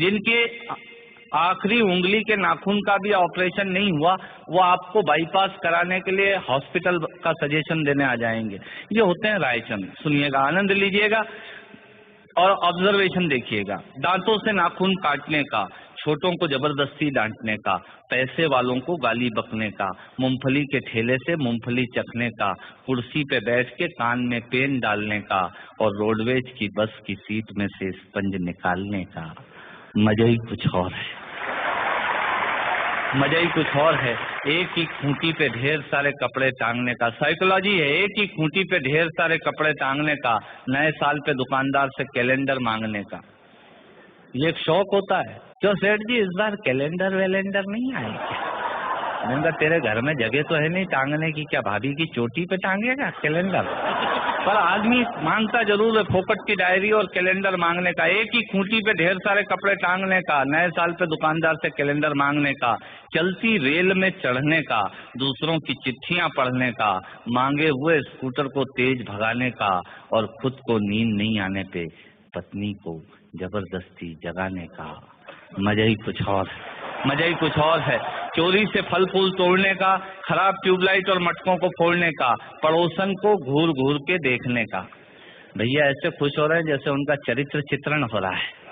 जिनके आखिरी उंगली के नाखून का भी ऑपरेशन नहीं हुआ, वो आपको बाईपास कराने के लिए हॉस्पिटल का सजेशन देने आ जाएंगे। ये होते हैं रायचंद। सुनिएगा, आनंद लीजिएगा और ऑब्जर्वेशन देखिएगा। दांतों से नाखून काटने का, छोटों को जबरदस्ती डांटने का, पैसे वालों को गाली बकने का, मूंगफली के ठेले से मूंगफली चखने का, कुर्सी पे बैठ के कान में पेन डालने का और रोडवेज की बस की सीट में से स्पंज निकालने का। मजा ही कुछ और है, मजा ही कुछ और है। एक ही खूंटी पे ढेर सारे कपड़े टांगने का, साइकोलॉजी है। एक ही खूंटी पे ढेर सारे कपड़े टांगने का, नए साल पे दुकानदार से कैलेंडर मांगने का, ये एक शौक होता है। क्यों सेठ जी, इस बार कैलेंडर वैलेंडर नहीं आए क्या? मैंने कहा तेरे घर में जगह तो है नहीं टांगने की, क्या भाभी की चोटी पे टांगेगा कैलेंडर? पर आदमी मांगता जरूर है, फोकट की डायरी और कैलेंडर मांगने का। एक ही खूंटी पे ढेर सारे कपड़े टांगने का, नए साल पे दुकानदार से कैलेंडर मांगने का, चलती रेल में चढ़ने का, दूसरों की चिट्ठियां पढ़ने का, मांगे हुए स्कूटर को तेज भगाने का और खुद को नींद नहीं आने पे पत्नी को जबरदस्ती जगाने का। मजा ही कुछ और है, मजा ही कुछ और है। चोरी से फल फूल तोड़ने का, खराब ट्यूबलाइट और मटकों को फोड़ने का, पड़ोसन को घूर घूर के देखने का। भैया ऐसे खुश हो रहे हैं जैसे उनका चरित्र चित्रण हो रहा है।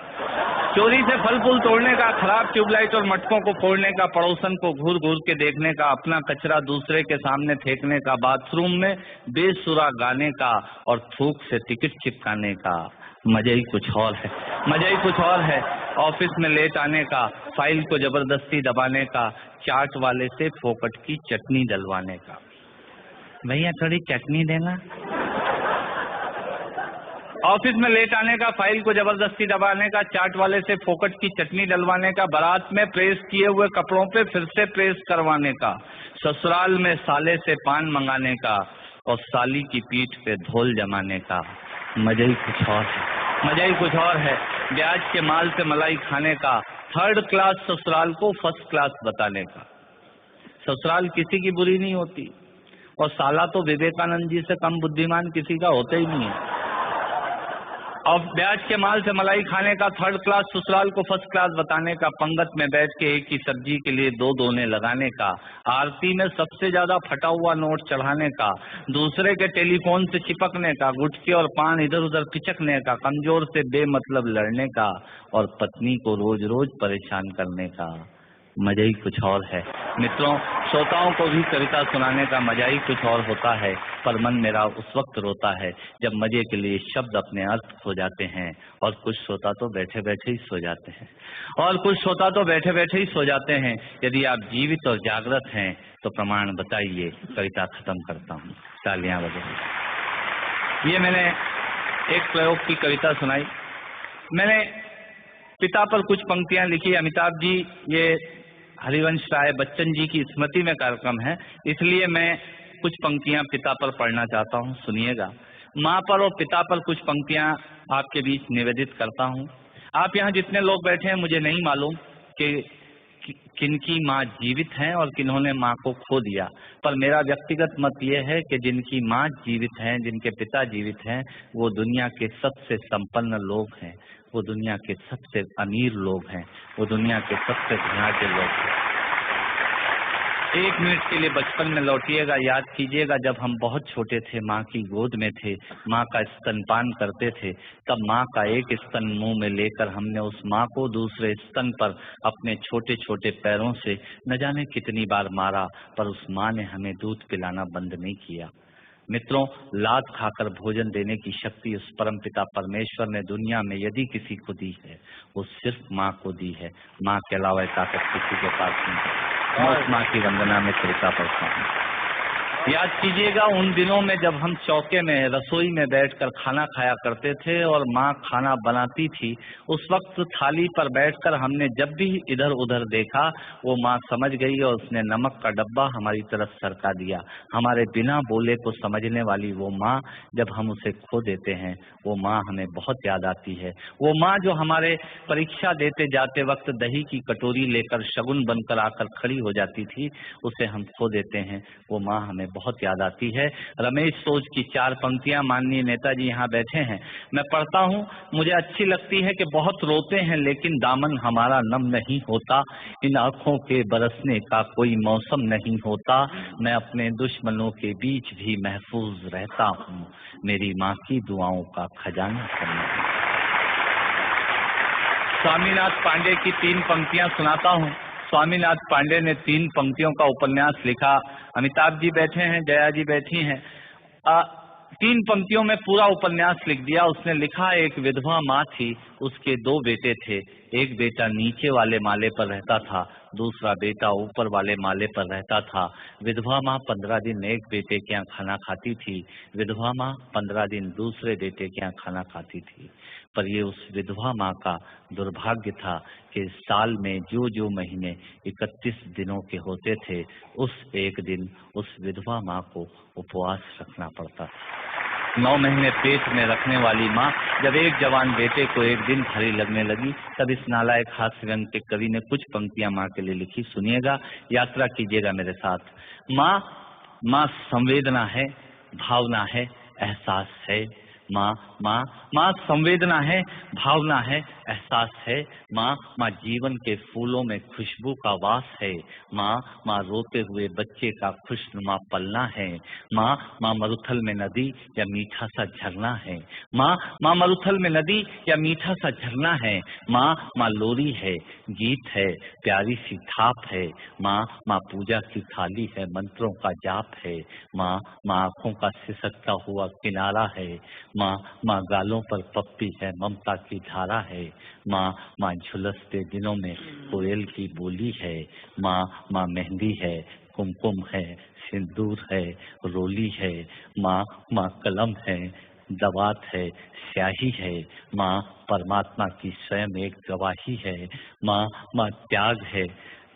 चोरी से फल फूल तोड़ने का, खराब ट्यूबलाइट और मटकों को फोड़ने का, पड़ोसन को घूर घूर के देखने का, अपना कचरा दूसरे के सामने फेंकने का, बाथरूम में बेसुरा गाने का और थूक से टिकट चिपकाने का। मजा ही कुछ और है, मजा ही कुछ और है। ऑफिस में लेट आने का, फाइल को जबरदस्ती दबाने का, चाट वाले से फोकट की चटनी डलवाने का। भैया थोड़ी चटनी देना। ऑफिस में लेट आने का, फाइल को जबरदस्ती दबाने का, चाट वाले से फोकट की चटनी डलवाने का, बारात में प्रेस किए हुए कपड़ों पे फिर से प्रेस करवाने का, ससुराल में साले से पान मंगाने का और साली की पीठ पे धोल जमाने का। मजा ही कुछ और है, मजा ही कुछ और है। ब्याज के माल से मलाई खाने का, थर्ड क्लास ससुराल को फर्स्ट क्लास बताने का। ससुराल किसी की बुरी नहीं होती और साला तो विवेकानंद जी से कम बुद्धिमान किसी का होता ही नहीं है। और ब्याज के माल से मलाई खाने का, थर्ड क्लास ससुराल को फर्स्ट क्लास बताने का, पंगत में बैठ के एक ही सब्जी के लिए दो दोने लगाने का, आरती में सबसे ज्यादा फटा हुआ नोट चढ़ाने का, दूसरे के टेलीफोन से चिपकने का, गुटके और पान इधर उधर पिचकने का, कमजोर से बेमतलब लड़ने का और पत्नी को रोज रोज परेशान करने का। मजा ही कुछ और है। मित्रों, श्रोताओं को भी कविता सुनाने का मजा ही कुछ और होता है, पर मन मेरा उस वक्त रोता है जब मजे के लिए शब्द अपने अर्थ खो जाते हैं और कुछ श्रोता तो बैठे बैठे ही सो जाते हैं, और कुछ श्रोता तो बैठे बैठे ही सो जाते हैं। यदि आप जीवित और जागृत हैं तो प्रमाण बताइए। कविता खत्म करता हूँ, तालियां बजाइए। ये मैंने एक प्रयोग की कविता सुनाई। मैंने पिता पर कुछ पंक्तियां लिखी। अमिताभ जी, ये हरिवंश राय बच्चन जी की स्मृति में कार्यक्रम है, इसलिए मैं कुछ पंक्तियां पिता पर पढ़ना चाहता हूं। सुनिएगा। माँ पर और पिता पर कुछ पंक्तियां आपके बीच निवेदित करता हूं। आप यहाँ जितने लोग बैठे हैं, मुझे नहीं मालूम कि किनकी माँ जीवित हैं और किन्होंने माँ को खो दिया, पर मेरा व्यक्तिगत मत यह है कि जिनकी माँ जीवित हैं, जिनके पिता जीवित हैं, वो दुनिया के सबसे संपन्न लोग हैं, वो दुनिया के सबसे अमीर लोग हैं, वो दुनिया के सबसे धनाढ्य लोग हैं। एक मिनट के लिए बचपन में लौटिएगा, याद कीजिएगा जब हम बहुत छोटे थे, माँ की गोद में थे, माँ का स्तनपान करते थे, तब माँ का एक स्तन मुंह में लेकर हमने उस माँ को दूसरे स्तन पर अपने छोटे छोटे पैरों से न जाने कितनी बार मारा, पर उस माँ ने हमें दूध पिलाना बंद नहीं किया। मित्रों, लात खाकर भोजन देने की शक्ति उस परमपिता परमेश्वर ने दुनिया में यदि किसी को दी है, वो सिर्फ माँ को दी है। माँ के अलावा ताकत किसी के पास नहीं है। मैं उस माँ की वंदना में कविता पढ़ता हूँ। याद कीजिएगा उन दिनों में जब हम चौके में, रसोई में बैठकर खाना खाया करते थे और माँ खाना बनाती थी। उस वक्त थाली पर बैठकर हमने जब भी इधर उधर देखा, वो माँ समझ गई और उसने नमक का डब्बा हमारी तरफ सरका दिया। हमारे बिना बोले को समझने वाली वो माँ, जब हम उसे खो देते हैं, वो माँ हमें बहुत याद आती है। वो माँ जो हमारे परीक्षा देते जाते वक्त दही की कटोरी लेकर शगुन बनकर आकर खड़ी हो जाती थी, उसे हम खो देते हैं। वो माँ हमें बहुत याद आती है। रमेश सोज की 4 पंक्तियां माननीय नेताजी यहाँ बैठे हैं, मैं पढ़ता हूँ। मुझे अच्छी लगती है कि बहुत रोते हैं लेकिन दामन हमारा नम नहीं होता, इन आंखों के बरसने का कोई मौसम नहीं होता, मैं अपने दुश्मनों के बीच भी महफूज रहता हूँ, मेरी माँ की दुआओं का खजाना है। स्वामीनाथ पांडे की 3 पंक्तियां सुनाता हूँ। स्वामीनाथ पांडे ने 3 पंक्तियों का उपन्यास लिखा। अमिताभ जी बैठे हैं, जया जी बैठी हैं। 3 पंक्तियों में पूरा उपन्यास लिख दिया। उसने लिखा, एक विधवा माँ थी, उसके 2 बेटे थे। एक बेटा नीचे वाले माले पर रहता था, दूसरा बेटा ऊपर वाले माले पर रहता था। विधवा माँ 15 दिन एक बेटे के यहाँ खाना खाती थी, विधवा माँ 15 दिन दूसरे बेटे के यहाँ खाना खाती थी। पर ये उस विधवा माँ का दुर्भाग्य था कि साल में जो जो महीने 31 दिनों के होते थे, उस एक दिन उस विधवा माँ को उपवास रखना पड़ता था। 9 महीने पेट में रखने वाली माँ जब एक जवान बेटे को एक दिन भरी लगने लगी, तब इस नालायक हास्य व्यंग के कवि ने कुछ पंक्तियां माँ के लिए लिखी। सुनिएगा, यात्रा कीजिएगा मेरे साथ। माँ संवेदना है, भावना है, एहसास है। माँ संवेदना है, भावना है, एहसास है। माँ जीवन के फूलों में खुशबू का वास है। माँ रोते हुए बच्चे का खुशनुमा पलना है। माँ मरुथल में नदी या मीठा सा झरना है। माँ मरुथल में नदी या मीठा सा झरना है। माँ लोरी है, गीत है, प्यारी सी थाप है। माँ पूजा की थाली है, मंत्रों का जाप है। माँ आंखों का सिसकता हुआ किनारा है। माँ गालों पर पप्पी है, ममता की धारा है। माँ झुलसते दिनों में कोयल की बोली है। माँ मेहंदी है, कुमकुम है, सिंदूर है, रोली है। माँ कलम है, दवात है, स्याही है। माँ परमात्मा की स्वयं एक गवाही है। माँ त्याग है,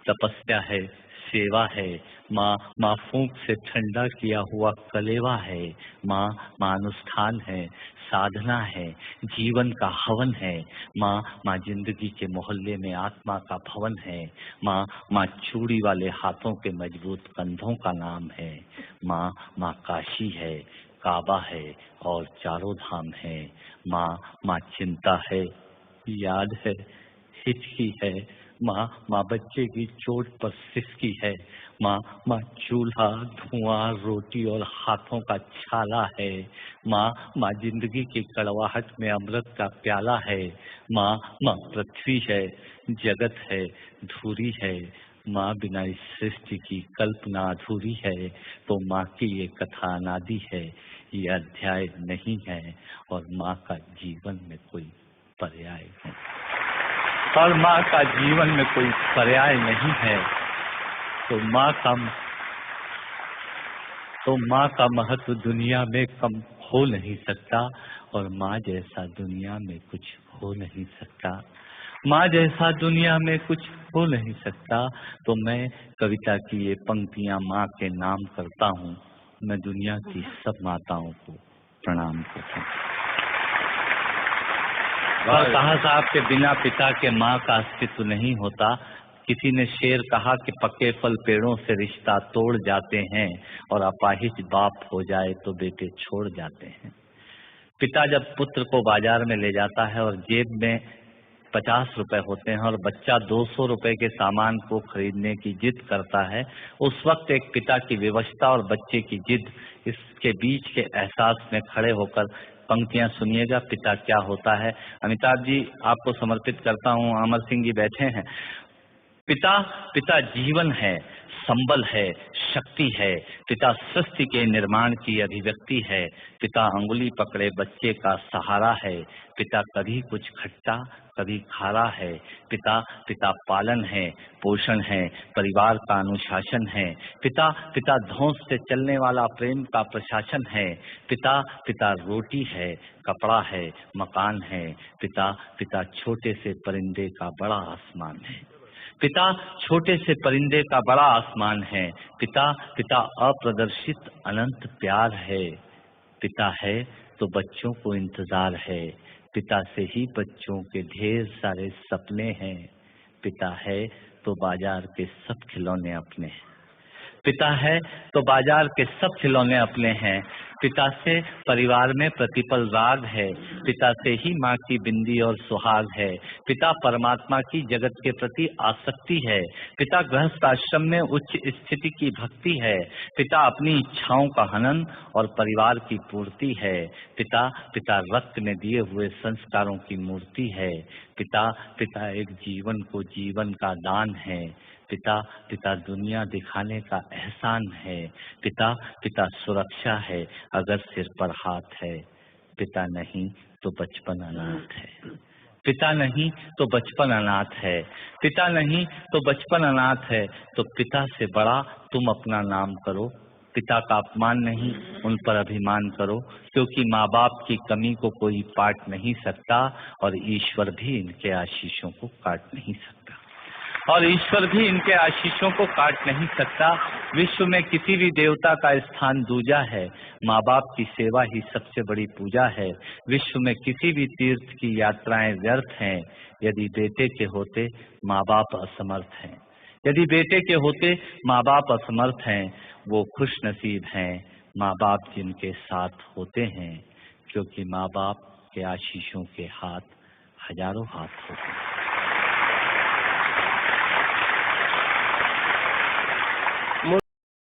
तपस्या है, सेवा है। माँ फूंक से ठंडा किया हुआ कलेवा है। माँ अनुष्ठान है, साधना है, जीवन का हवन है। माँ जिंदगी के मोहल्ले में आत्मा का भवन है। माँ चूड़ी वाले हाथों के मजबूत कंधों का नाम है। माँ काशी है, काबा है और चारों धाम है। माँ चिंता है, याद है, हिचकी है। माँ बच्चे की चोट पर सिसकी है। माँ चूल्हा, धुआं, रोटी और हाथों का छाला है। माँ जिंदगी की कड़वाहट में अमृत का प्याला है। माँ पृथ्वी है, जगत है, धूरी है। माँ बिना इस सृष्टि की कल्पना अधूरी है। तो माँ की ये कथा अनादि है, ये अध्याय नहीं है, और माँ का जीवन में कोई पर्याय नहीं, और माँ का जीवन में कोई पर्याय नहीं है। तो माँ का महत्व दुनिया में कम हो नहीं सकता, और माँ जैसा दुनिया में कुछ हो नहीं सकता। माँ जैसा दुनिया में कुछ हो नहीं सकता। तो मैं कविता की ये पंक्तियां माँ के नाम करता हूँ। मैं दुनिया की सब माताओं को प्रणाम करता हूँ। और कहा साहब के बिना पिता के माँ का अस्तित्व नहीं होता। किसी ने शेर कहा कि पके फल पेड़ों से रिश्ता तोड़ जाते हैं, और अपाहिज बाप हो जाए तो बेटे छोड़ जाते हैं। पिता जब पुत्र को बाजार में ले जाता है और जेब में 50 रुपए होते हैं और बच्चा 200 रुपए के सामान को खरीदने की जिद करता है, उस वक्त एक पिता की विवशता और बच्चे की जिद, इसके बीच के एहसास में खड़े होकर पंक्तियां सुनिएगा, पिता क्या होता है। अमिताभ जी आपको समर्पित करता हूं। अमर सिंह जी बैठे हैं। पिता जीवन है, संबल है, शक्ति है। पिता सृष्टि के निर्माण की अभिव्यक्ति है। पिता अंगुली पकड़े बच्चे का सहारा है। पिता कभी कुछ खट्टा, कभी खारा है। पिता पालन है, पोषण है, परिवार का अनुशासन है। पिता धौंस से चलने वाला प्रेम का प्रशासन है। पिता रोटी है, कपड़ा है, मकान है। पिता छोटे से परिंदे का बड़ा आसमान है। पिता छोटे से परिंदे का बड़ा आसमान है। पिता अप्रदर्शित अनंत प्यार है। पिता है तो बच्चों को इंतजार है। पिता से ही बच्चों के ढेर सारे सपने हैं। पिता है तो बाजार के सब खिलौने अपने हैं। पिता है तो बाजार के सब खिलौने अपने हैं। पिता से परिवार में प्रतिपल राग है। पिता से ही माँ की बिंदी और सुहाग है। पिता परमात्मा की जगत के प्रति आसक्ति है। पिता गृहस्थ आश्रम में उच्च स्थिति की भक्ति है। पिता अपनी इच्छाओं का हनन और परिवार की पूर्ति है। पिता पिता रक्त में दिए हुए संस्कारों की मूर्ति है। पिता एक जीवन को जीवन का दान है। पिता दुनिया दिखाने का एहसान है। पिता सुरक्षा है अगर सिर पर हाथ है। पिता नहीं तो बचपन अनाथ है। पिता नहीं तो बचपन अनाथ है। पिता नहीं तो बचपन अनाथ है। तो पिता से बड़ा तुम अपना नाम करो। पिता का अपमान नहीं, उन पर अभिमान करो, क्योंकि माँ बाप की कमी को कोई पाट नहीं सकता और ईश्वर भी इनके आशीषों को काट नहीं सकता। विश्व में किसी भी देवता का स्थान दूजा है। माँ बाप की सेवा ही सबसे बड़ी पूजा है। विश्व में किसी भी तीर्थ की यात्राएं व्यर्थ हैं यदि बेटे के होते माँ बाप असमर्थ हैं। यदि बेटे के होते माँ बाप असमर्थ हैं, वो खुश नसीब हैं माँ बाप जिनके साथ होते हैं, क्योंकि माँ बाप के आशीषों के हाथ हजारों हाथ होते हैं।